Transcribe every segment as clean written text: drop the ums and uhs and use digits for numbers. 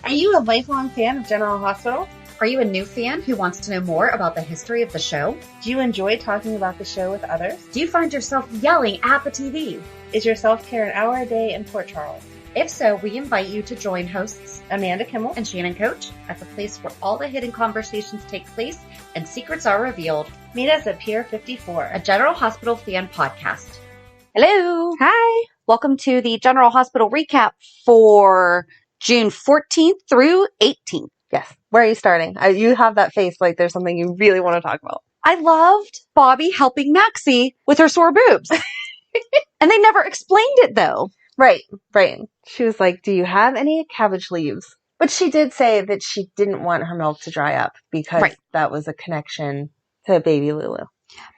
Are you a lifelong fan of General Hospital? Are you a new fan who wants to know more about the history of the show? Do you enjoy talking about the show with others? Do you find yourself yelling at the TV? Is your self-care an hour a day in Port Charles? If so, we invite you to join hosts Amanda Kimmel and Shannon Coach at the place where all the hidden conversations take place and secrets are revealed. Meet us at Pier 54, a General Hospital fan podcast. Hello. Hi. Welcome to the General Hospital recap for June 14th through 18th. Yes. Where are you starting? You have that face like there's something you really want to talk about. I loved Bobbie helping Maxie with her sore boobs. And they never explained it, though. Right. She was like, do you have any cabbage leaves? But she did say that she didn't want her milk to dry up because that was a connection to baby Lulu.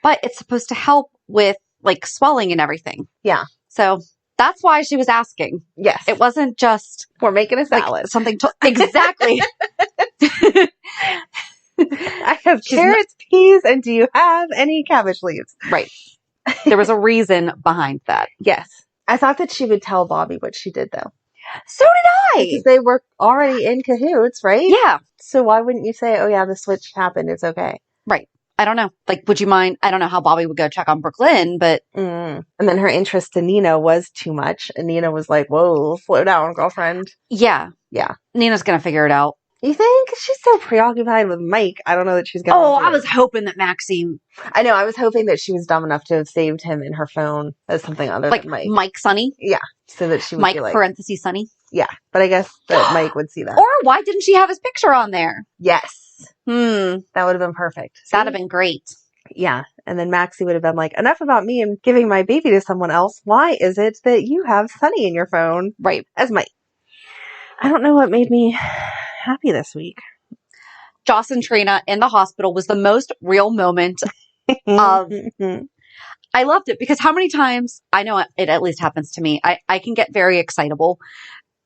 But it's supposed to help with, like, swelling and everything. Yeah. So that's why she was asking. Yes. It wasn't just... We're making a salad. Like, something exactly. I have carrots, peas, and do you have any cabbage leaves? Right. There was a reason behind that. Yes. I thought that she would tell Bobbie what she did, though. So did I. Because they were already in cahoots, right? Yeah. So why wouldn't you say, oh, yeah, the switch happened. It's okay. Right. I don't know. Like, would you mind? I don't know how Bobbie would go check on Brook Lynn, but... And then her interest in Nina was too much. And Nina was like, whoa, slow down, girlfriend. Yeah. Yeah. Nina's going to figure it out. You think? She's so preoccupied with Mike. I don't know that she's going to. Oh, I was hoping that Maxie... I know. I was hoping that she was dumb enough to have saved him in her phone as something other than Mike. Mike Sonny? Yeah. So that she would Mike, be like... parentheses, Sonny? Yeah. But I guess that Mike would see that. Or why didn't she have his picture on there? Yes. That would have been perfect. That'd have been great. Yeah. And then Maxie would have been like, enough about me and giving my baby to someone else. Why is it that you have Sonny in your phone? Right. As Mike. I don't know what made me happy this week. Joss and Trina in the hospital was the most real moment of... I loved it because how many times, I know it at least happens to me, I can get very excitable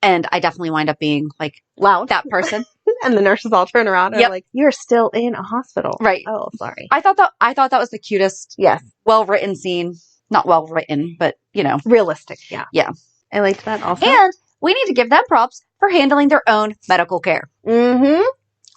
and I definitely wind up being like loud, that person. And the nurses all turn around and are like, you're still in a hospital. Right. Oh, sorry. I thought that was the cutest, yes, well-written scene. Not well-written, but, you know. Realistic, yeah. Yeah. I liked that also. And we need to give them props for handling their own medical care. Mm-hmm.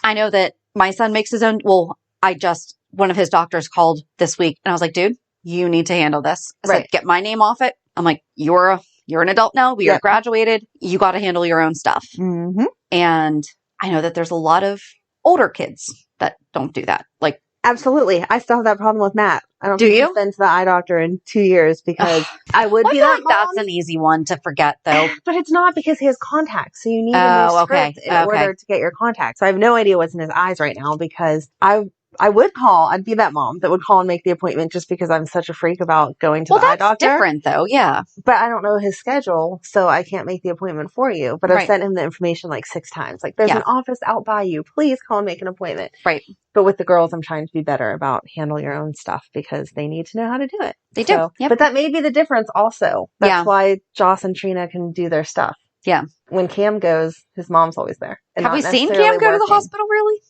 I know that my son makes his own, one of his doctors called this week and I was like, dude, you need to handle this. I said, get my name off it. I'm like, you're an adult now. We are graduated. You got to handle your own stuff. Mm-hmm. And I know that there's a lot of older kids that don't do that. Like, absolutely. I still have that problem with Matt. I don't do think you? he's been to the eye doctor in 2 years because I would be that that mom. That's an easy one to forget, though. But it's not because he has contacts. So you need a new script in order to get your contacts. So I have no idea what's in his eyes right now because I would call. I'd be that mom that would call and make the appointment just because I'm such a freak about going to the eye doctor. Well, that's different, though. Yeah. But I don't know his schedule, so I can't make the appointment for you. But I've sent him the information like 6 times. Like, there's an office out by you. Please call and make an appointment. Right. But with the girls, I'm trying to be better about handle your own stuff because they need to know how to do it. They do. Yep. But that may be the difference also. That's why Joss and Trina can do their stuff. Yeah. When Cam goes, his mom's always there. Have we seen Cam go to the hospital, really?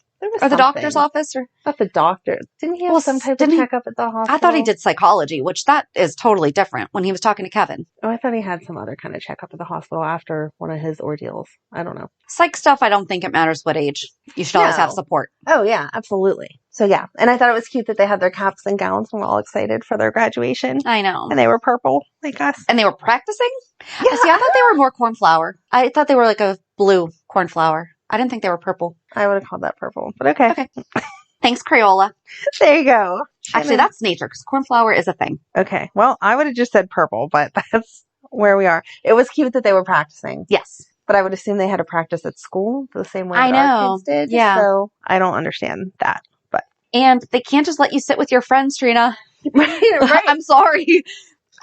Or the doctor's office? Or not the doctor. Didn't he have some type of checkup at the hospital? I thought he did psychology, which that is totally different when he was talking to Kevin. Oh, I thought he had some other kind of checkup at the hospital after one of his ordeals. I don't know. Psych stuff, I don't think it matters what age. You should always have support. Oh, yeah, absolutely. So, yeah. And I thought it was cute that they had their caps and gowns and were all excited for their graduation. I know. And they were purple, like us. And they were practicing? Yeah. See, I thought they were more cornflower. I thought they were like a blue cornflower. I didn't think they were purple. I would have called that purple, but okay. Okay. Thanks, Crayola. There you go. Actually, that's nature because cornflower is a thing. Okay. Well, I would have just said purple, but that's where we are. It was cute that they were practicing. Yes. But I would assume they had to practice at school the same way that our kids did. Yeah. So I don't understand that. And they can't just let you sit with your friends, Trina. Right. I'm sorry.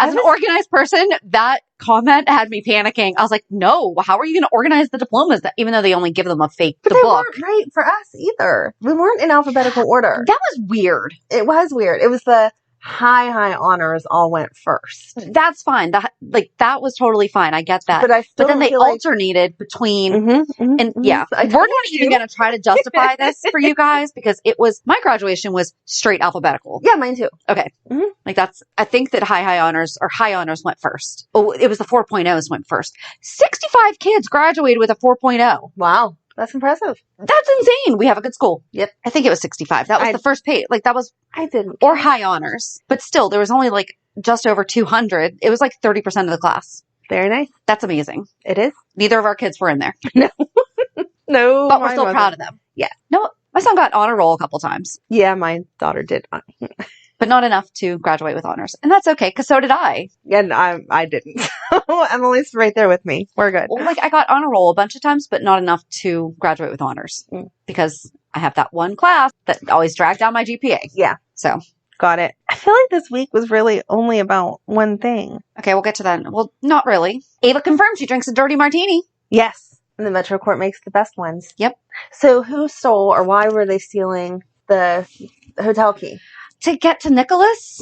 As an organized person, that comment had me panicking. I was like, no, how are you going to organize the diplomas? Even though they only give them a fake book. They weren't right for us either. We weren't in alphabetical order. That was weird. It was weird. It was the high honors all went first. That's fine. That was totally fine. I get that. But then they alternated between, we're not even going to try to justify this for you guys because my graduation was straight alphabetical. Yeah, mine too. Okay. I think that high honors went first. Oh, it was the 4.0s went first. 65 kids graduated with a 4.0. Wow. That's impressive. That's insane. We have a good school. Yep. I think it was 65. That was the first page. I didn't. Or high honors. But still, there was only just over 200. It was 30% of the class. Very nice. That's amazing. It is. Neither of our kids were in there. No. No. But we're still proud of them. Yeah. No, my son got honor roll a couple times. Yeah, my daughter did. But not enough to graduate with honors. And that's okay, because so did I. Yeah, I didn't. Emily's right there with me. We're good. Well, I got honor roll a bunch of times, but not enough to graduate with honors. Because I have that one class that always dragged down my GPA. Yeah. So. Got it. I feel like this week was really only about one thing. Okay, we'll get to that. Well, not really. Ava confirmed she drinks a dirty martini. Yes. And the Metro Court makes the best ones. Yep. So who stole or why were they stealing the hotel key? To get to Nicholas,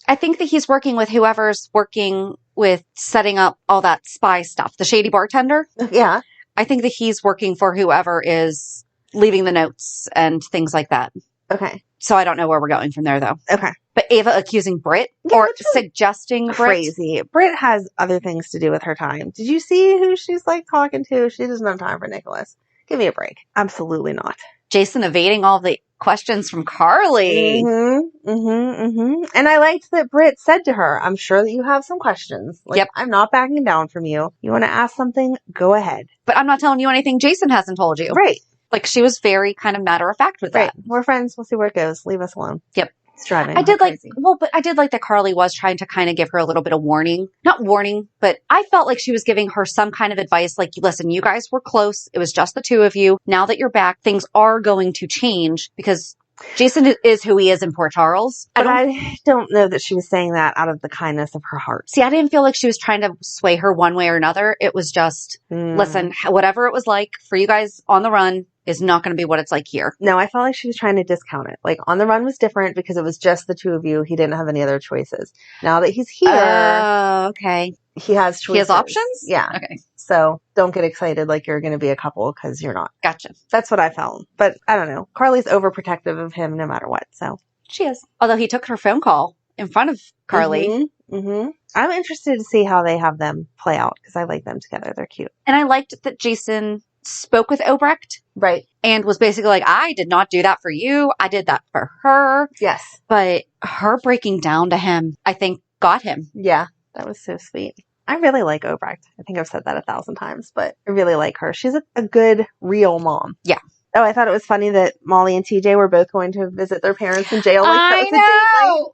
I think that he's working with whoever's working with setting up all that spy stuff. The shady bartender. Yeah. I think that he's working for whoever is leaving the notes and things like that. Okay. So I don't know where we're going from there, though. Okay. But Ava accusing Britt or suggesting Britt. Crazy. Britt has other things to do with her time. Did you see who she's talking to? She doesn't have time for Nicholas. Give me a break. Absolutely not. Jason evading all the questions from Carly. And I liked that Britt said to her, I'm sure that you have some questions. Yep. I'm not backing down from you. You want to ask something? Go ahead. But I'm not telling you anything Jason hasn't told you. Right. She was very kind of matter of fact with that. We're friends. We'll see where it goes. Leave us alone. Yep. It's driving. I did like that Carly was trying to kind of give her a little bit of warning. Not warning, but I felt like she was giving her some kind of advice. Listen, you guys were close. It was just the two of you. Now that you're back, things are going to change because Jason is who he is in Port Charles. But I don't know that she was saying that out of the kindness of her heart. See, I didn't feel like she was trying to sway her one way or another. It was just, listen, whatever it was like for you guys on the run is not going to be what it's like here. No, I felt like she was trying to discount it. On the run was different because it was just the two of you. He didn't have any other choices. Now that he's here. Oh, okay. He has choices. He has options? Yeah. Okay. So don't get excited like you're going to be a couple because you're not. Gotcha. That's what I felt. But I don't know. Carly's overprotective of him no matter what. So she is. Although he took her phone call in front of Carly. I'm interested to see how they have them play out because I like them together. They're cute. And I liked that Jason spoke with Obrecht. Right. And was basically I did not do that for you. I did that for her. Yes. But her breaking down to him, I think, got him. Yeah. That was so sweet. I really like Obrecht. I think I've said that 1,000 times, but I really like her. She's a good, real mom. Yeah. Oh, I thought it was funny that Molly and TJ were both going to visit their parents in jail. I know!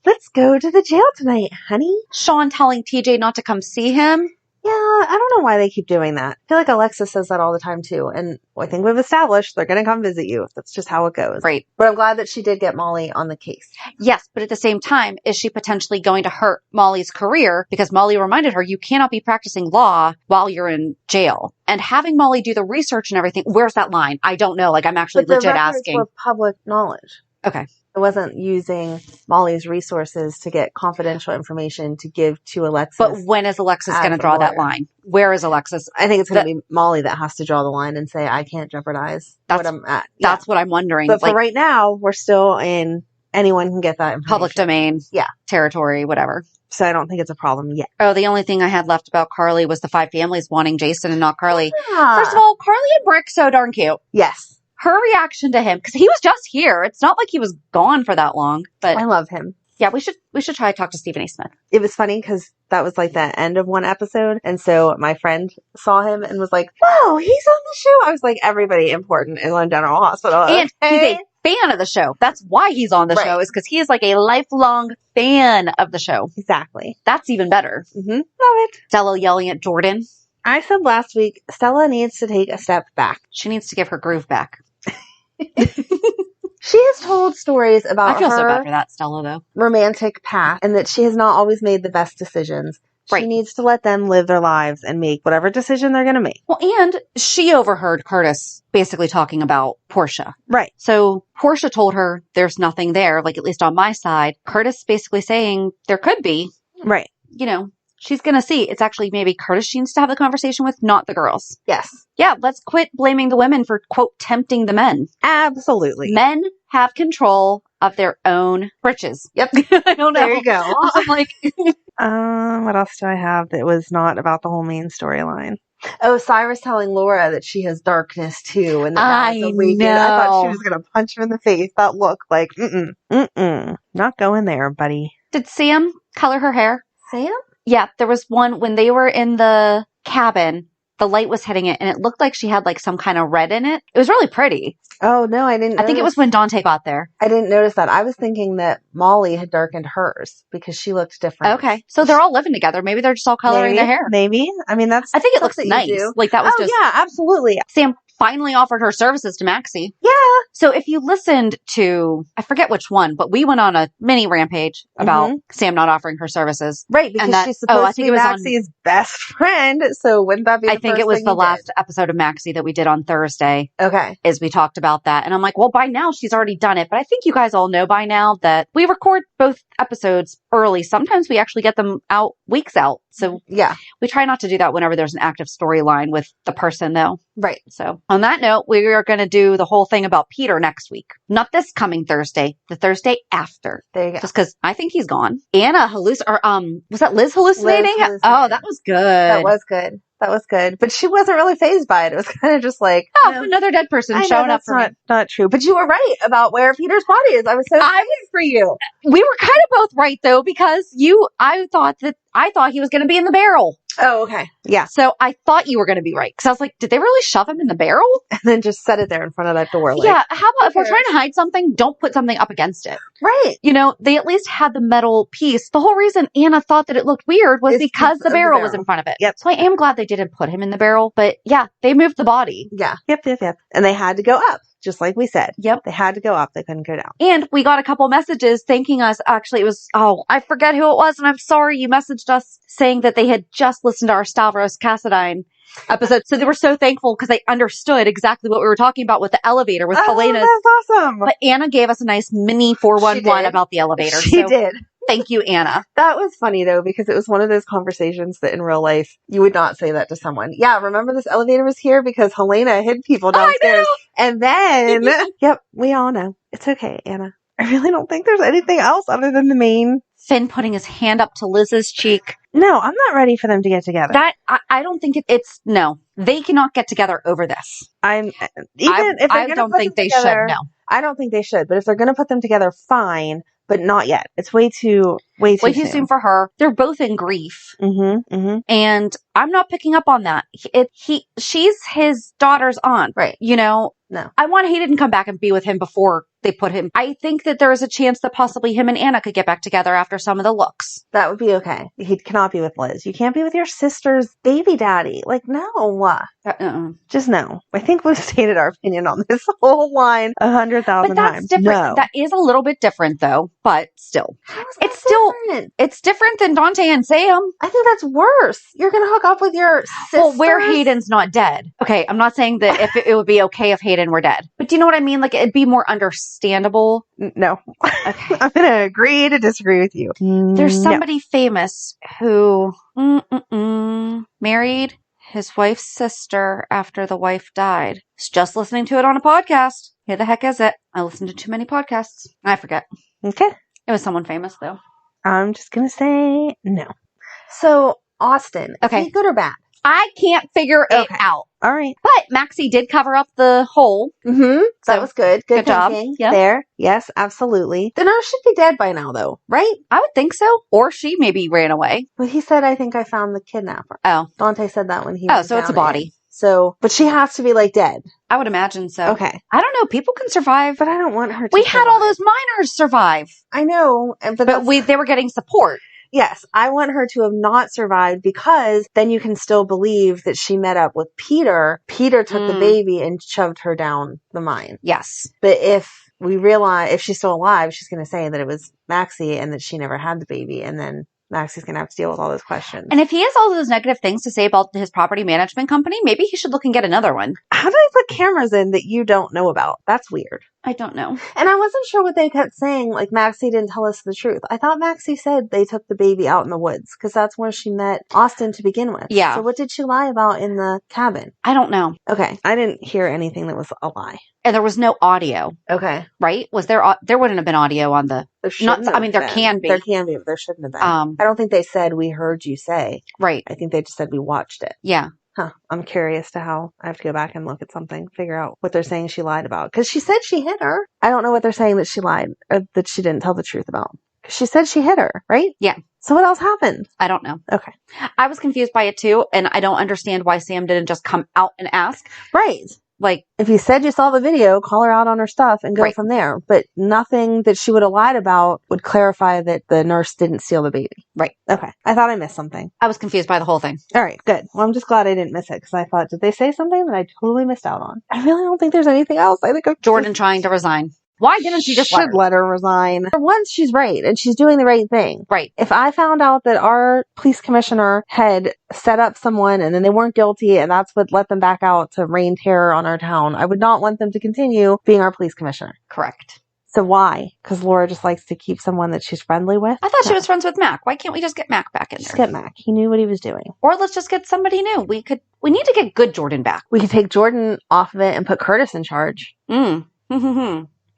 Let's go to the jail tonight, honey. Sean telling TJ not to come see him. Yeah, I don't know why they keep doing that. I feel like Alexis says that all the time too. And I think we've established they're going to come visit you. That's just how it goes. Right. But I'm glad that she did get Molly on the case. Yes, but at the same time, is she potentially going to hurt Molly's career? Because Molly reminded her, you cannot be practicing law while you're in jail. And having Molly do the research and everything, where's that line? I don't know. I'm actually legit asking. For public knowledge. Okay. It wasn't using Molly's resources to get confidential information to give to Alexis. But when is Alexis going to draw that line? Where is Alexis? I think it's going to be Molly that has to draw the line and say, I can't jeopardize what I'm at. That's what I'm wondering. But for right now, we're still in anyone can get that information. Public domain. Yeah. Territory, whatever. So I don't think it's a problem yet. Oh, the only thing I had left about Carly was the 5 families wanting Jason and not Carly. Yeah. First of all, Carly and Brick, so darn cute. Yes. Her reaction to him, because he was just here. It's not like he was gone for that long. But I love him. Yeah, we should try to talk to Stephen A. Smith. It was funny because that was the end of one episode. And so my friend saw him and was like, whoa, he's on the show. I was like, everybody important is on General Hospital. And he's a fan of the show. That's why he's on the show, is because he is a lifelong fan of the show. Exactly. That's even better. Mm-hmm. Love it. Stella yelling at Jordan. I said last week, Stella needs to take a step back. She needs to give her groove back. She has told stories about I feel her so bad for that, Stella, though. romantic path and that she has not always made the best decisions. Right. She needs to let them live their lives and make whatever decision they're going to make. Well, and she overheard Curtis basically talking about Portia. Right. So Portia told her there's nothing there, like at least on my side. Curtis basically saying there could be. Right. You know, she's going to see. It's actually maybe Curtis she needs to have the conversation with, not the girls. Yes. Yeah, let's quit blaming the women for, quote, tempting the men. Absolutely. Men have control of their own riches. Yep. I don't know. There you go. I'm like, what else do I have that was not about the whole main storyline? Oh, Cyrus telling Laura that she has darkness too, and that I I thought she was gonna punch him in the face. That look like, not going there, buddy. did Sam color her hair? Sam? Yeah, there was one when they were in the cabin, the light was hitting it and it looked like she had like some kind of red in it. It was really pretty. Oh, no, I didn't. I think it was when Dante got there. I didn't notice that. I was thinking that Molly had darkened hers because she looked different. Okay. So they're all living together. Maybe they're just all coloring their hair. Maybe. I mean, I think it looks nice. Like that was just. Yeah, absolutely. Sam finally offered her services to Maxie. Yeah. So if you listened to, I forget which one, but we went on a mini rampage about Sam not offering her services. Right, because she's supposed to be Maxie's best friend. So wouldn't that be I think it was the last episode of Maxie that we did on Thursday. Okay. Is we talked about that. And I'm like, well, by now she's already done it. But I think you guys all know by now that we record both episodes early. Sometimes we actually get them out weeks out. So yeah, we try not to do that whenever there's an active storyline with the person though. Right. So on that note, we are going to do the whole thing about Peter next week. Not this coming Thursday, the Thursday after. There you go. Just because I think he's gone. Anna was that Liz hallucinating? Oh, that was good. That was good. That was good. But she wasn't really fazed by it. It was kind of just like, another dead person showing up for me. Not true. But you were right about where Peter's body is. I was so excited for you. We were kind of both right though, because I thought he was going to be in the barrel. Oh, okay. Yeah. So I thought you were going to be right. Because I was like, did they really shove him in the barrel? And then just set it there in front of that door. Like, yeah. How about if we're trying to hide something, don't put something up against it. Right. You know, they at least had the metal piece. The whole reason Anna thought that it looked weird was because the barrel was in front of it. Yep. So I am glad they didn't put him in the barrel. But yeah, they moved the body. Yeah. Yep. And they had to go up, just like we said. Yep. They had to go up. They couldn't go down. And we got a couple messages thanking us. Actually, it was, I forget who it was. And I'm sorry you messaged us saying that they had just listened to our Stavros Cassadine episode. So they were so thankful because they understood exactly what we were talking about with the elevator with Helena's. That's awesome. But Anna gave us a nice mini 411 about the elevator. She did. Thank you, Anna. That was funny though, because it was one of those conversations that in real life, you would not say that to someone. Yeah, remember this elevator was here because Helena hid people downstairs. And then, yep, we all know. It's okay, Anna. I really don't think there's anything else other than the main. Finn putting his hand up to Liz's cheek. No, I'm not ready for them to get together. I don't think it's no. They cannot get together over this. I don't think they should. No, I don't think they should. But if they're going to put them together, fine. But not yet. It's way too soon for her. They're both in grief. And I'm not picking up on that. She's his daughter's aunt. Right. You know? No. I want Hayden to come back and be with him before they put him. I think that there is a chance that possibly him and Anna could get back together after some of the looks. That would be okay. He cannot be with Liz. You can't be with your sister's baby daddy. Like, no. Just no. I think we've stated our opinion on this whole line 100,000 times. Different. No. That is a little bit different though, but still. It's still different. It's different than Dante and Sam. I think that's worse. You're going to hook up with your sister. Well, where Hayden's not dead. Okay, I'm not saying that if it would be okay if Hayden were dead. But do you know what I mean? Like, it'd be more understandable. No. Okay. I'm going to agree to disagree with you. There's somebody famous who married his wife's sister after the wife died. Just listening to it on a podcast. Who the heck is it? I listened to too many podcasts. I forget. Okay. It was someone famous, though. I'm just going to say no. So, Austin. Okay. Is he good or bad? I can't figure it out. All right. But Maxie did cover up the hole. So that was good. Good job. Yeah. There. Yes, absolutely. The nurse should be dead by now, though, right? I would think so. Or she maybe ran away. Well, he said, I think I found the kidnapper. Oh. Dante said that when he was so it's a body. So, but she has to be like dead. I would imagine so. Okay. I don't know. People can survive. But I don't want her to We had all those miners survive. I know. But they were getting support. Yes, I want her to have not survived because then you can still believe that she met up with Peter. Peter took the baby and shoved her down the mine. Yes. But if we realize, if she's still alive, she's going to say that it was Maxie and that she never had the baby. And then Maxie's going to have to deal with all those questions. And if he has all those negative things to say about his property management company, maybe he should look and get another one. How do they put cameras in that you don't know about? That's weird. I don't know. And I wasn't sure what they kept saying, like Maxie didn't tell us the truth. I thought Maxie said they took the baby out in the woods because that's where she met Austin to begin with. Yeah. So what did she lie about in the cabin? I don't know. Okay. I didn't hear anything that was a lie. And there was no audio. Okay. Right? Was there? There wouldn't have been audio on the. There shouldn't have been. There can be. There can be, but there shouldn't have been. I don't think they said we heard you say. Right. I think they just said we watched it. Yeah. Huh. I'm curious to how I have to go back and look at something, figure out what they're saying she lied about. Because she said she hit her. I don't know what they're saying that she lied or that she didn't tell the truth about. She said she hit her, right? Yeah. So what else happened? I don't know. Okay. I was confused by it too, and I don't understand why Sam didn't just come out and ask. Right. Like, if you said you saw the video, call her out on her stuff and go from there. But nothing that she would have lied about would clarify that the nurse didn't steal the baby. Right. Okay. I thought I missed something. I was confused by the whole thing. All right. Good. Well, I'm just glad I didn't miss it because I thought, did they say something that I totally missed out on? I really don't think there's anything else. I think Jordan trying to resign. Why didn't she just let her resign? For once, she's right, and she's doing the right thing. Right. If I found out that our police commissioner had set up someone and then they weren't guilty and that's what let them back out to rain terror on our town, I would not want them to continue being our police commissioner. Correct. So why? Because Laura just likes to keep someone that she's friendly with? I thought she was friends with Mac. Why can't we just get Mac back in there? Just get Mac. He knew what he was doing. Or let's just get somebody new. We need to get good Jordan back. We could take Jordan off of it and put Curtis in charge.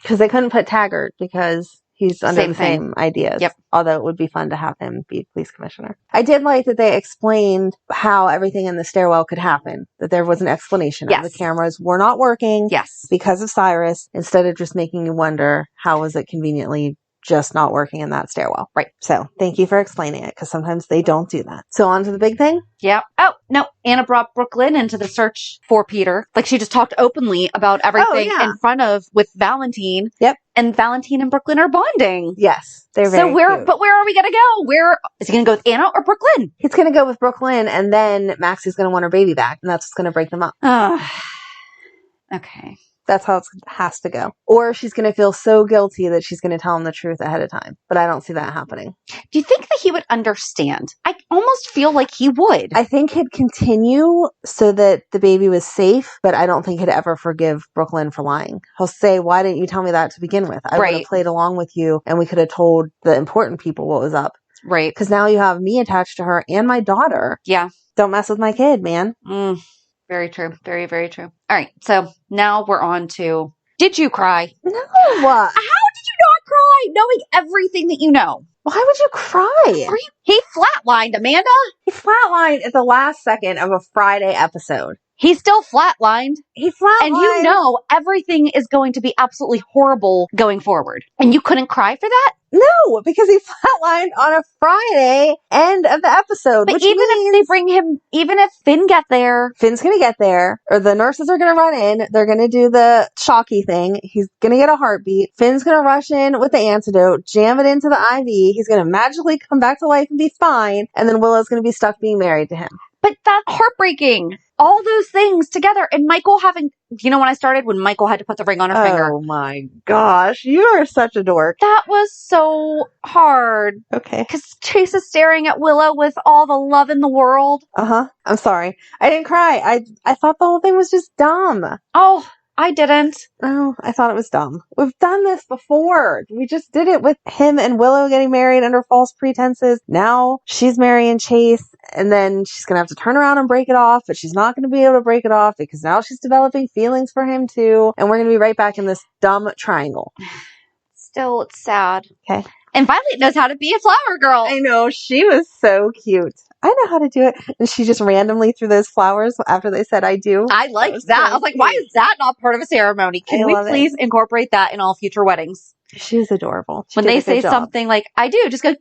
Because they couldn't put Taggart because he's under the same ideas. Yep. Although it would be fun to have him be police commissioner. I did like that they explained how everything in the stairwell could happen. That there was an explanation. Yes. The cameras were not working. Yes. Because of Cyrus, instead of just making you wonder, how was it conveniently just not working in that stairwell? Right. So thank you for explaining it because sometimes they don't do that. So on to the big thing? Yep. Oh, no. Anna brought Brook Lynn into the search for Peter. Like she just talked openly about everything in front of with Valentin. Yep. And Valentin and Brook Lynn are bonding. Yes. They're very cute. But where are we going to go? Where is he going to go with Anna or Brook Lynn? He's going to go with Brook Lynn and then Maxie's going to want her baby back and that's what's going to break them up. Okay. That's how it has to go. Or she's going to feel so guilty that she's going to tell him the truth ahead of time. But I don't see that happening. Do you think that he would understand? I almost feel like he would. I think he'd continue so that the baby was safe, but I don't think he'd ever forgive Brook Lynn for lying. He'll say, why didn't you tell me that to begin with? I would have played along with you and we could have told the important people what was up. Right. Because now you have me attached to her and my daughter. Yeah. Don't mess with my kid, man. Very true. Very, very true. All right. So now we're on to, did you cry? No. How did you not cry knowing everything that you know? Why would you cry? He flatlined, Amanda. He flatlined at the last second of a Friday episode. He's still flatlined. He flatlined. And you know everything is going to be absolutely horrible going forward. And you couldn't cry for that? No, because he flatlined on a Friday end of the episode. But even if they bring him, even if Finn get there. Finn's going to get there, or the nurses are going to run in. They're going to do the shocky thing. He's going to get a heartbeat. Finn's going to rush in with the antidote, jam it into the IV. He's going to magically come back to life and be fine. And then Willow's going to be stuck being married to him. But that's heartbreaking. All those things together. And Michael having, you know when I started? When Michael had to put the ring on her finger. Oh my gosh. You are such a dork. That was so hard. Okay. Because Chase is staring at Willow with all the love in the world. I'm sorry. I didn't cry. I thought the whole thing was just dumb. Oh, I didn't. Oh, I thought it was dumb. We've done this before. We just did it with him and Willow getting married under false pretenses. Now she's marrying Chase and then she's going to have to turn around and break it off, but she's not going to be able to break it off because now she's developing feelings for him too. And we're going to be right back in this dumb triangle. Still, it's sad. Okay. And Violet knows how to be a flower girl. I know. She was so cute. I know how to do it. And she just randomly threw those flowers after they said I do. I liked that. I was like, why is that not part of a ceremony? Can we please incorporate that in all future weddings? She was adorable. When they say something like, I do, just go,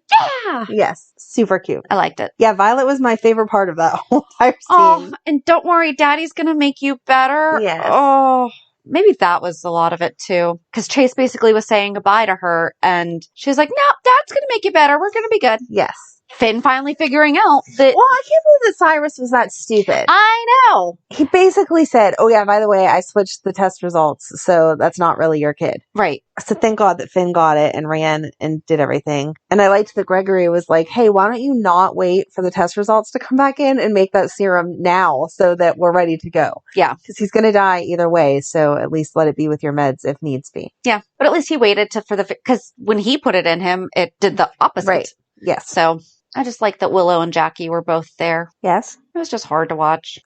yeah. Yes. Super cute. I liked it. Yeah, Violet was my favorite part of that whole entire scene. Oh, and don't worry, Daddy's going to make you better. Yes. Oh, maybe that was a lot of it too. Because Chase basically was saying goodbye to her and she was like, no, Dad's going to make you better. We're going to be good. Yes. Finn finally figuring out that. Well, I can't believe that Cyrus was that stupid. I know. He basically said, oh yeah, by the way, I switched the test results, so that's not really your kid. Right. So thank God that Finn got it and ran and did everything. And I liked that Gregory was like, hey, why don't you not wait for the test results to come back in and make that serum now so that we're ready to go? Yeah. Because he's going to die either way, so at least let it be with your meds if needs be. Yeah, but at least he waited because when he put it in him, it did the opposite. Right. Yes. So I just like that Willow and Jackie were both there. Yes. It was just hard to watch.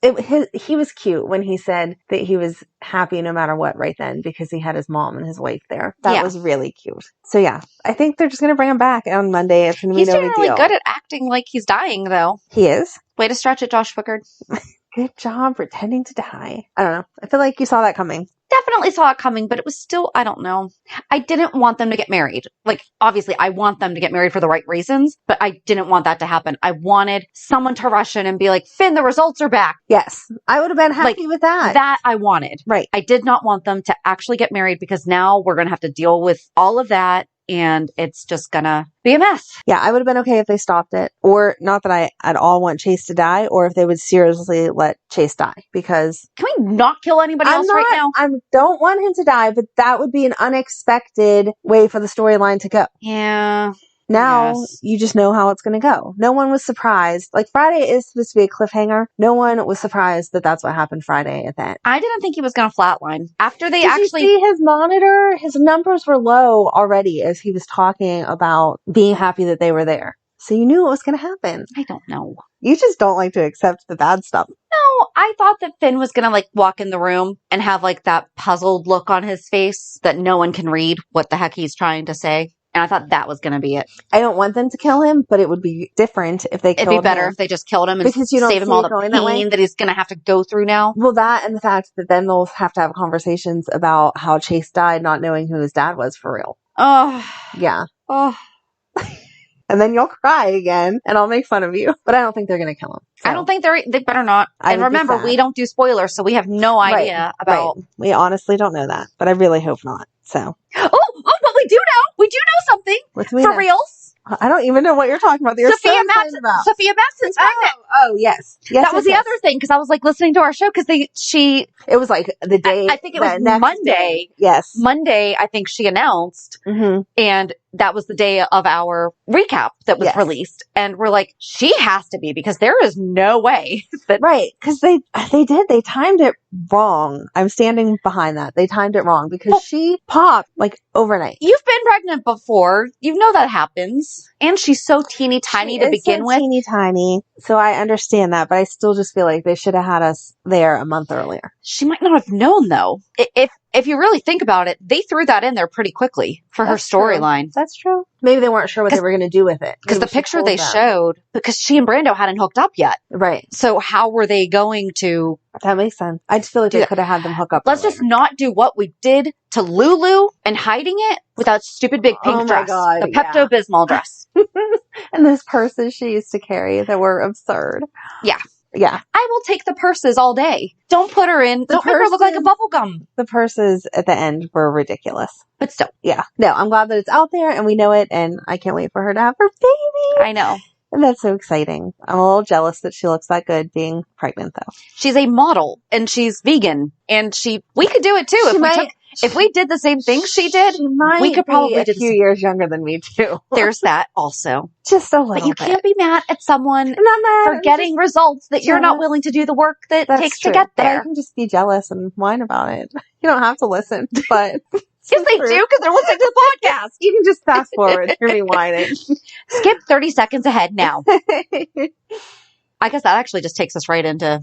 He was cute when he said that he was happy no matter what right then because he had his mom and his wife there. That was really cute. So yeah, I think they're just going to bring him back on Monday. It's going to be no big deal. He's doing really good at acting like he's dying, though. He is. Way to stretch it, Josh Wickard. Good job pretending to die. I don't know. I feel like you saw that coming. Definitely saw it coming, but it was still, I don't know. I didn't want them to get married. Like, obviously, I want them to get married for the right reasons, but I didn't want that to happen. I wanted someone to rush in and be like, Finn, the results are back. Yes. I would have been happy with that. That I wanted. Right. I did not want them to actually get married because now we're going to have to deal with all of that. And it's just gonna be a mess. Yeah, I would have been okay if they stopped it. Or not that I at all want Chase to die, or if they would seriously let Chase die. Because can we not kill anybody else right now? I don't want him to die, but that would be an unexpected way for the storyline to go. Yeah. Now you just know how it's going to go. No one was surprised. Like, Friday is supposed to be a cliffhanger. No one was surprised that that's what happened Friday at that. I didn't think he was going to flatline. After they Did you see his monitor? His numbers were low already as he was talking about being happy that they were there. So you knew what was going to happen. I don't know. You just don't like to accept the bad stuff. No, I thought that Finn was going to like walk in the room and have like that puzzled look on his face that no one can read what the heck he's trying to say. And I thought that was going to be it. I don't want them to kill him, but it would be different if they killed him. It'd be better if they just killed him and because you don't save him all the pain that he's going to have to go through now. Well, that and the fact that then they'll have to have conversations about how Chase died not knowing who his dad was for real. Oh. Yeah. Oh. And then you'll cry again, and I'll make fun of you. But I don't think they're going to kill him. So. I don't think they better not. And remember, we don't do spoilers, so we have no idea about... Right. We honestly don't know that, but I really hope not. So. Oh, but we do know. We do know something. What do we For know? reals. I don't even know what you're talking about. Sophia Madsen's pregnant. Oh, yes. That was the other thing, because I was like listening to our show, because it was like the day. I think it was Monday. Day. Yes. Monday, I think she announced. Mm-hmm. And that was the day of our recap that was released. And we're like, she has to be, because there is no way that. Right. Because they timed it wrong. I'm standing behind that. They timed it wrong because she popped like overnight. You've been pregnant before. You know that happens. And she's so teeny tiny to begin with. Teeny tiny. So I understand that, but I still just feel like they should have had us there a month earlier. She might not have known though. If you really think about it, they threw that in there pretty quickly for her storyline. That's true. Maybe they weren't sure what they were going to do with it. Because the picture they showed, because she and Brando hadn't hooked up yet. Right. So how were they going to... That makes sense. I just feel like they could have had them hook up. Let's just not do what we did to Lulu and hiding it with that stupid big pink dress. God, the Pepto-Bismol dress. And those purses she used to carry that were absurd. Yeah. Yeah. I will take the purses all day. Don't put her in. Don't make her look like a bubble gum. The purses at the end were ridiculous. But still. Yeah. No, I'm glad that it's out there and we know it, and I can't wait for her to have her baby. I know. And that's so exciting. I'm a little jealous that she looks that good being pregnant, though. She's a model, and she's vegan, and we could do it too. If we did the same thing she did, we could probably be a few years younger than me too. There's that also. Just a little bit. But you can't be mad at someone for getting results that you're not willing to do do the work that takes to get there. But I can just be jealous and whine about it. You don't have to listen, but... Yes, they do, because they're listening to the podcast. You can just fast forward. Hear me whining. Skip 30 seconds ahead now. I guess that actually just takes us right into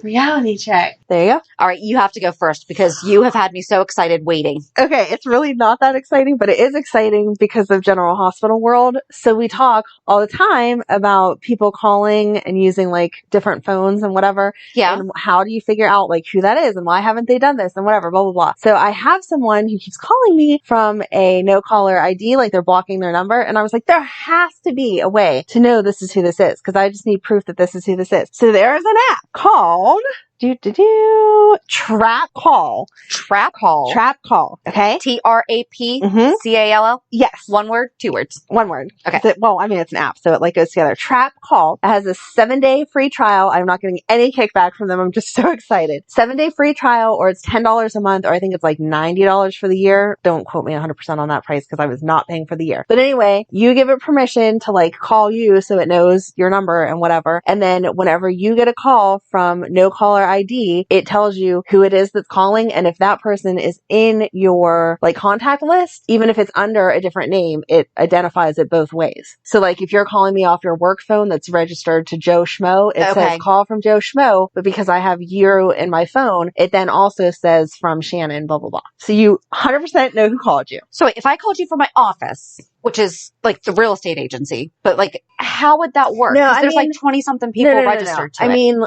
reality check. There you go. All right, you have to go first because you have had me so excited waiting. Okay, it's really not that exciting, but it is exciting because of General Hospital World. So we talk all the time about people calling and using like different phones and whatever. Yeah. And how do you figure out like who that is and why haven't they done this and whatever, blah, blah, blah. So I have someone who keeps calling me from a no caller ID, like they're blocking their number. And I was like, there has to be a way to know this is who this is, because I just need proof that this is who this is. So there is an app called Trina. trap call. Trap call. Trap call. Okay. TRAPCALL? Yes. One word, 2 words. One word. Okay. It's an app, so it goes together. Trap call. It has a 7-day free trial. I'm not getting any kickback from them. I'm just so excited. 7-day free trial, or it's $10 a month, or I think it's like $90 for the year. Don't quote me 100% on that price because I was not paying for the year. But anyway, you give it permission to call you so it knows your number and whatever. And then whenever you get a call from no caller ID, it tells you who it is that's calling. And if that person is in your contact list, even if it's under a different name, it identifies it both ways. So if you're calling me off your work phone that's registered to Joe Schmo, it says call from Joe Schmo, but because I have you in my phone, it then also says from Shannon, blah, blah, blah. So you 100% know who called you. So if I called you from my office, which is the real estate agency, but how would that work? No, there's 20 something people registered to it. I mean,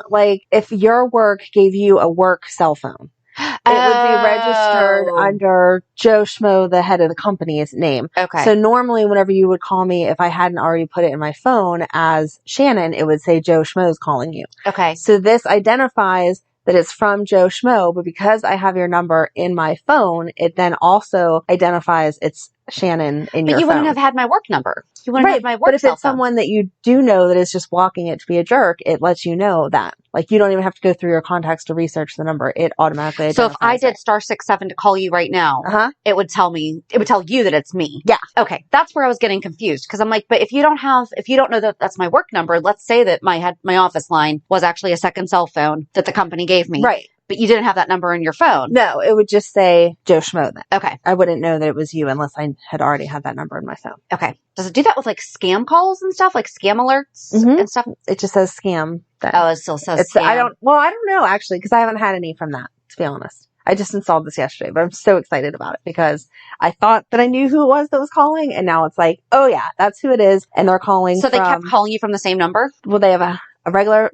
if your work gave you a work cell phone, it would be registered under Joe Schmo, the head of the company's name. Okay. So normally whenever you would call me, if I hadn't already put it in my phone as Shannon, it would say Joe Schmo's calling you. Okay. So this identifies that it's from Joe Schmo, but because I have your number in my phone, it then also identifies it's Shannon in your phone. But you wouldn't have had my work number. You wouldn't have my work But if cell it's someone that you do know that is just walking it to be a jerk, it lets you know that. You don't even have to go through your contacts to research the number. It automatically identifies. So if I did *67 to call you right now, it would tell you that it's me. Yeah. Okay. That's where I was getting confused because I'm but if you don't know that that's my work number, let's say that my office line was actually a second cell phone that the company gave me. Right. But you didn't have that number in your phone. No, it would just say Joe Schmo then. Okay. I wouldn't know that it was you unless I had already had that number in my phone. Okay. Does it do that with scam calls and stuff, scam alerts and stuff? It just says scam. Then. Oh, it still says scam. I don't know actually, because I haven't had any from that, to be honest. I just installed this yesterday, but I'm so excited about it because I thought that I knew who it was that was calling, and now it's oh yeah, that's who it is, and they're calling. So they kept calling you from the same number? Well, they have a regular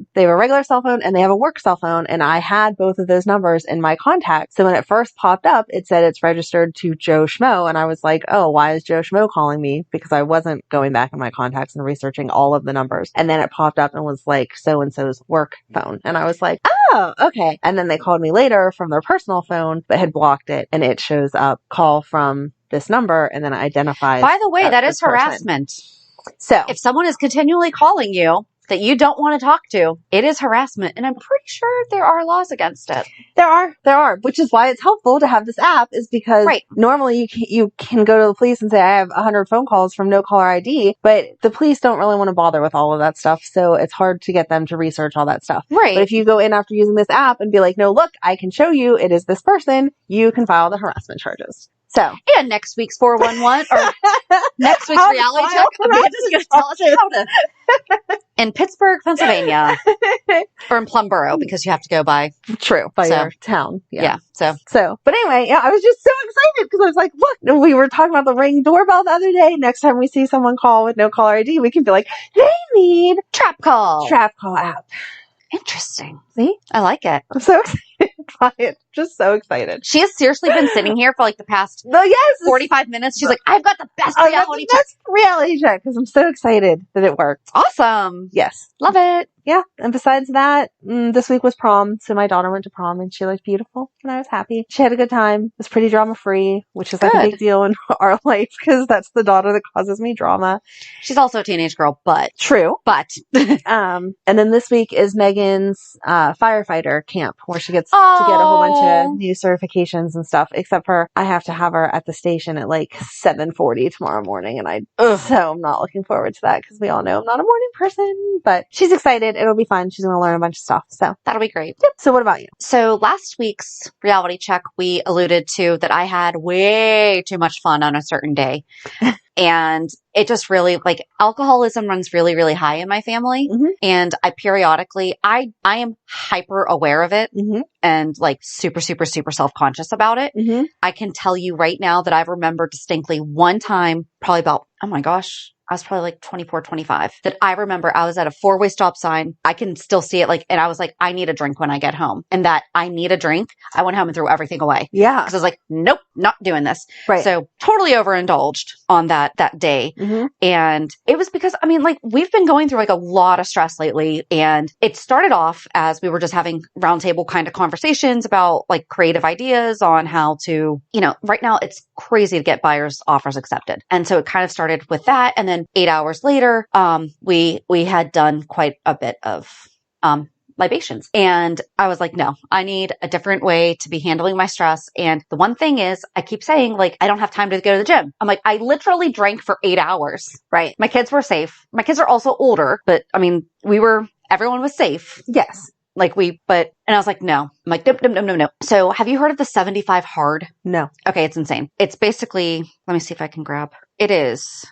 cell phone and they have a work cell phone, and I had both of those numbers in my contacts. So when it first popped up, it said it's registered to Joe Schmo, and I was oh, why is Joe Schmo calling me? Because I wasn't going back in my contacts and researching all of the numbers. And then it popped up and was so-and-so's work phone. And I was oh, okay. And then they called me later from their personal phone, but had blocked it, and it shows up call from this number, and then it identifies. By the way, that is harassment. So if someone is continually calling you that you don't want to talk to, it is harassment. And I'm pretty sure there are laws against it. There are, which is why it's helpful to have this app, is because normally you can go to the police and say, I have 100 phone calls from no caller ID, but the police don't really want to bother with all of that stuff. So it's hard to get them to research all that stuff. Right. But if you go in after using this app and be no, look, I can show you it is this person, you can file the harassment charges. So. And next week's 411 or next week's reality check, Amanda's going to tell us how to. In Pittsburgh, Pennsylvania, or in Plumboro, because you have to go by. True. By your town. Yeah. So, but anyway, I was just so excited because I was look, we were talking about the Ring doorbell the other day. Next time we see someone call with no caller ID, we can be they need Trap Call app. Interesting. See? I like it. I'm so excited by it. Just so excited. She has seriously been sitting here for the past 45 minutes. She's I've got the best reality check because I'm so excited that it worked. Awesome. Yes. Love it. Yeah. And besides that, this week was prom. So my daughter went to prom and she looked beautiful and I was happy. She had a good time. It was pretty drama free, which is a big deal in our life because that's the daughter that causes me drama. She's also a teenage girl, but. True. But. And then this week is Megan's firefighter camp where she gets to get a whole bunch of new certifications and stuff, except for I have to have her at the station at 7:40 tomorrow morning. And so I'm not looking forward to that because we all know I'm not a morning person, but she's excited. It'll be fun. She's going to learn a bunch of stuff. So that'll be great. Yep. So what about you? So last week's reality check, we alluded to that I had way too much fun on a certain day. And it just really, alcoholism runs really, really high in my family. Mm-hmm. And I periodically, I am hyper aware of it and super, super, super self-conscious about it. Mm-hmm. I can tell you right now that I remember distinctly one time, probably about, oh my gosh, I was probably 24, 25, that I remember I was at a 4-way stop sign. I can still see it and I was I need a drink when I get home. And that I need a drink. I went home and threw everything away. Yeah. Because I was nope, not doing this. Right. So totally overindulged on that that day. And it was because, I mean, like, we've been going through like a lot of stress lately, and it started off as we were just having roundtable kind of conversations about like creative ideas on how to, you know, right now it's crazy to get buyers offers accepted. And so it kind of started with that. And then 8 hours later, we had done quite a bit of, libations. And I was like, no, I need a different way to be handling my stress. And the one thing is, I keep saying, like, I don't have time to go to the gym. I'm like, I literally drank for 8 hours. Right. My kids were safe. My kids are also older, but I mean, everyone was safe. Yes. Like and I was like, no. I'm like, no. So have you heard of the 75 hard? No. Okay. It's insane. It's basically, let me see if I can grab. It is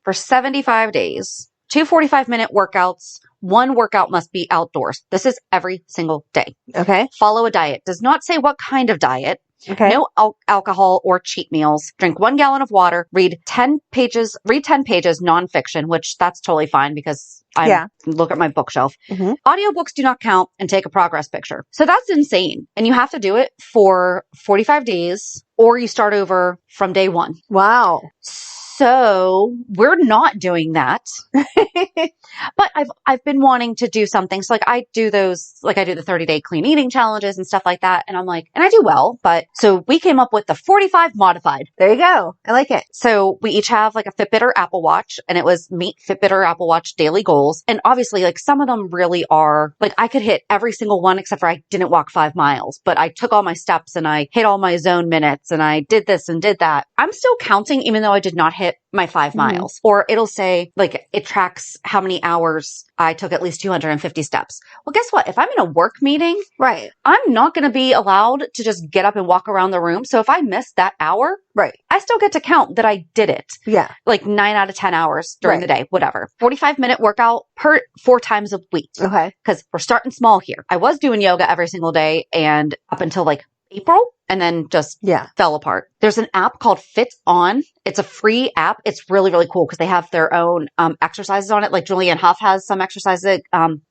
for 75 days, 2 45-minute workouts. One workout must be outdoors. This is every single day. Okay. Follow a diet. Does not say what kind of diet. Okay. No alcohol or cheat meals. Drink 1 gallon of water. Read 10 pages nonfiction, which that's totally fine because I look at my bookshelf. Audiobooks do not count, and take a progress picture. So that's insane. And you have to do it for 45 days or you start over from day 1. Wow. So we're not doing that, but I've been wanting to do something. So like I do the 30-day clean eating challenges and stuff like that. And I'm like, and I do well, but so we came up with the 45 modified. There you go. I like it. So we each have like a Fitbit or Apple Watch, and it was meet Fitbit or Apple Watch daily goals. And obviously like some of them really are like, I could hit every single one except for I didn't walk 5 miles, but I took all my steps and I hit all my zone minutes and I did this and did that. I'm still counting even though I did not hit my 5 miles. Or it'll say like it tracks how many hours I took at least 250 steps. Well, guess what? If I'm in a work meeting, right, I'm not going to be allowed to just get up and walk around the room. So if I miss that hour, right, I still get to count that I did it. Yeah. Like 9 out of 10 hours during the day, whatever. 45-minute workout 4 times a week. Okay. Because we're starting small here. I was doing yoga every single day and up until like April, and then just fell apart. There's an app called Fit On. It's a free app. It's really, really cool because they have their own exercises on it. Like Julianne Hough has some exercises,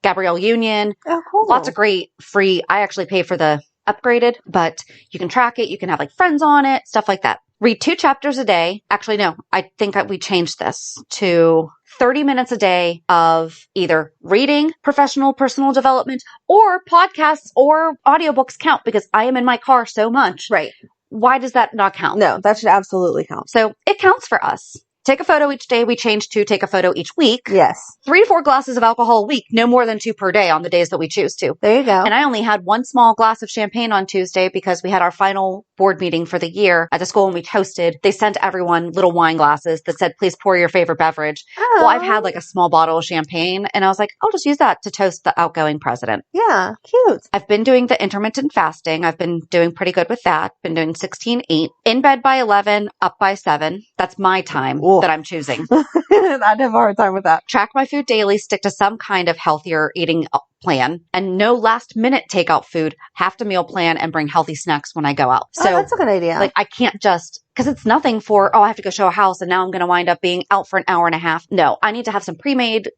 Gabrielle Union. Oh, cool. Lots of great free. I actually pay for the upgraded, but you can track it. You can have like friends on it, stuff like that. Read 2 chapters a day. Actually, no, I think we changed this to 30 minutes a day of either reading, professional, personal development, or podcasts or audiobooks count because I am in my car so much. Right. Why does that not count? No, that should absolutely count. So it counts for us. Take a photo each day. We changed to take a photo each week. Yes. 3 to 4 glasses of alcohol a week. No more than 2 per day on the days that we choose to. There you go. And I only had 1 small glass of champagne on Tuesday because we had our final board meeting for the year at the school and we toasted. They sent everyone little wine glasses that said, please pour your favorite beverage. Oh. Well, I've had like a small bottle of champagne and I was like, I'll just use that to toast the outgoing president. Yeah. Cute. I've been doing the intermittent fasting. I've been doing pretty good with that. Been doing 16-8. In bed by 11, up by 7. That's my time. Ooh. That I'm choosing. I'd have a hard time with that. Track my food daily, stick to some kind of healthier eating plan, and no last minute takeout food. Have to meal plan and bring healthy snacks when I go out. So that's a good idea. Like I can't just, because it's nothing for, I have to go show a house and now I'm going to wind up being out for an hour and a half. No, I need to have some pre-made,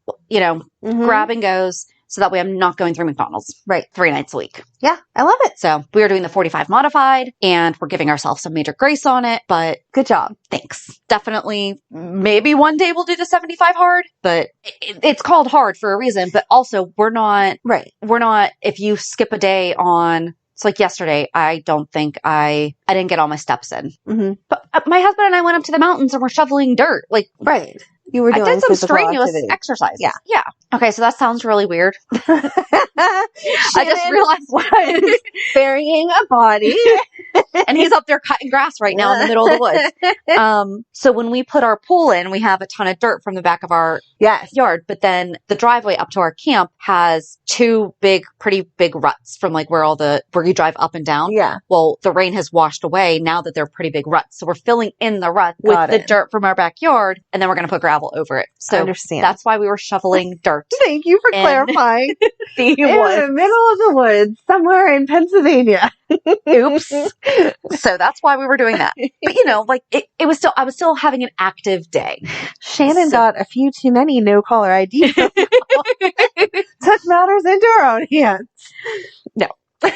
grab and goes. So that way I'm not going through McDonald's. Right. 3 nights a week. Yeah. I love it. So we are doing the 45 modified and we're giving ourselves some major grace on it, but good job. Thanks. Definitely. Maybe one day we'll do the 75 hard, but it's called hard for a reason, but also we're not, if you skip a day on, it's like yesterday, I don't think I didn't get all my steps in, but my husband and I went up to the mountains and we're shoveling dirt. Like, right. You were doing I did some strenuous exercises. Yeah. Yeah. Okay. So that sounds really weird. I just realized was burying a body and he's up there cutting grass right now in the middle of the woods. So when we put our pool in, we have a ton of dirt from the back of our yard, but then the driveway up to our camp has 2 pretty big ruts from like where you drive up and down. Yeah. Well, the rain has washed away now that they're pretty big ruts. So we're filling in the rut with the dirt from our backyard and then we're going to put gravel over it. So I understand. That's why we were shoveling dirt. Thank you for clarifying. In the middle of the woods, somewhere in Pennsylvania. Oops. So that's why we were doing that. But it was still, I was still having an active day. Shannon got a few too many no-caller IDs. Took matters into her own hands. No. But,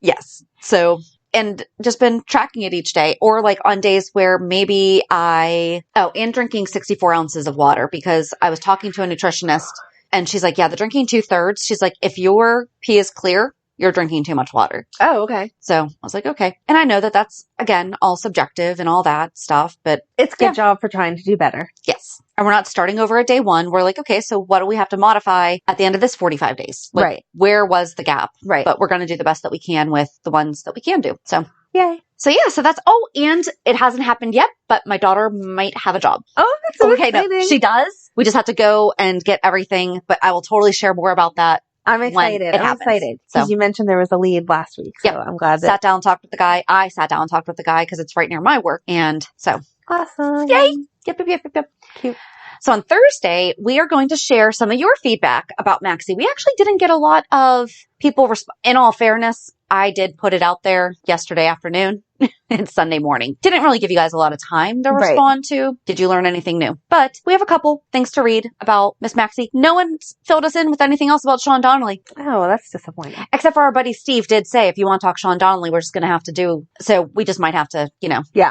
yes. So and just been tracking it each day, or like on days where maybe and drinking 64 ounces of water, because I was talking to a nutritionist and she's like, yeah, the drinking 2/3. She's like, if your pee is clear, you're drinking too much water. Oh, okay. So I was like, okay. And I know that that's, again, all subjective and all that stuff, but it's a good job for trying to do better. Yes. And we're not starting over at day one. We're like, okay, so what do we have to modify at the end of this 45 days? Like, right. Where was the gap? Right. But we're going to do the best that we can with the ones that we can do. So yay. So yeah, so that's, and it hasn't happened yet, but my daughter might have a job. Oh, that's so exciting. No, she does. We just have to go and get everything, but I will totally share more about that. I'm excited. Because you mentioned there was a lead last week. So I'm glad that. Sat down and talked with the guy. I sat down and talked with the guy because it's right near my work. And so. Awesome. Yay. Yep. Cute. So on Thursday, we are going to share some of your feedback about Maxie. We actually didn't get a lot of people in all fairness, I did put it out there yesterday afternoon and Sunday morning. Didn't really give you guys a lot of time to respond to. Did you learn anything new? But we have a couple things to read about Miss Maxie. No one filled us in with anything else about Sean Donnelly. Oh, well, that's disappointing. Except for our buddy Steve did say, if you want to talk Sean Donnelly, we're just going to have to do. So we just might have to,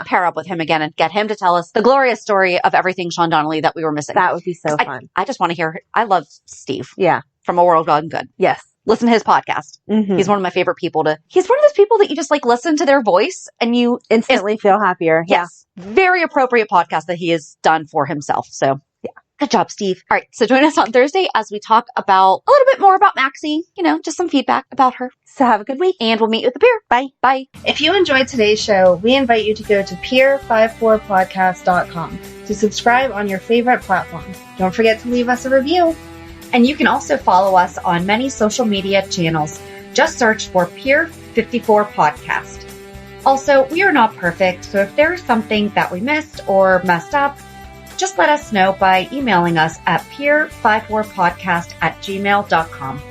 pair up with him again and get him to tell us the glorious story of everything Sean Donnelly that we were missing. That would be so fun. I just want to hear. I love Steve. Yeah. From A World Gone Good. Yes. Listen to his podcast. Mm-hmm. He's one of my favorite people he's one of those people that you just like listen to their voice and you instantly feel happier. Yes. Yeah. Very appropriate podcast that he has done for himself. So yeah. Good job, Steve. All right. So join us on Thursday as we talk about a little bit more about Maxie, just some feedback about her. So have a good week and we'll meet you at the pier. Bye. Bye. If you enjoyed today's show, we invite you to go to pier54podcast.com to subscribe on your favorite platform. Don't forget to leave us a review. And you can also follow us on many social media channels. Just search for Pier 54 Podcast. Also, we are not perfect, so if there is something that we missed or messed up, just let us know by emailing us at pier54podcast@gmail.com.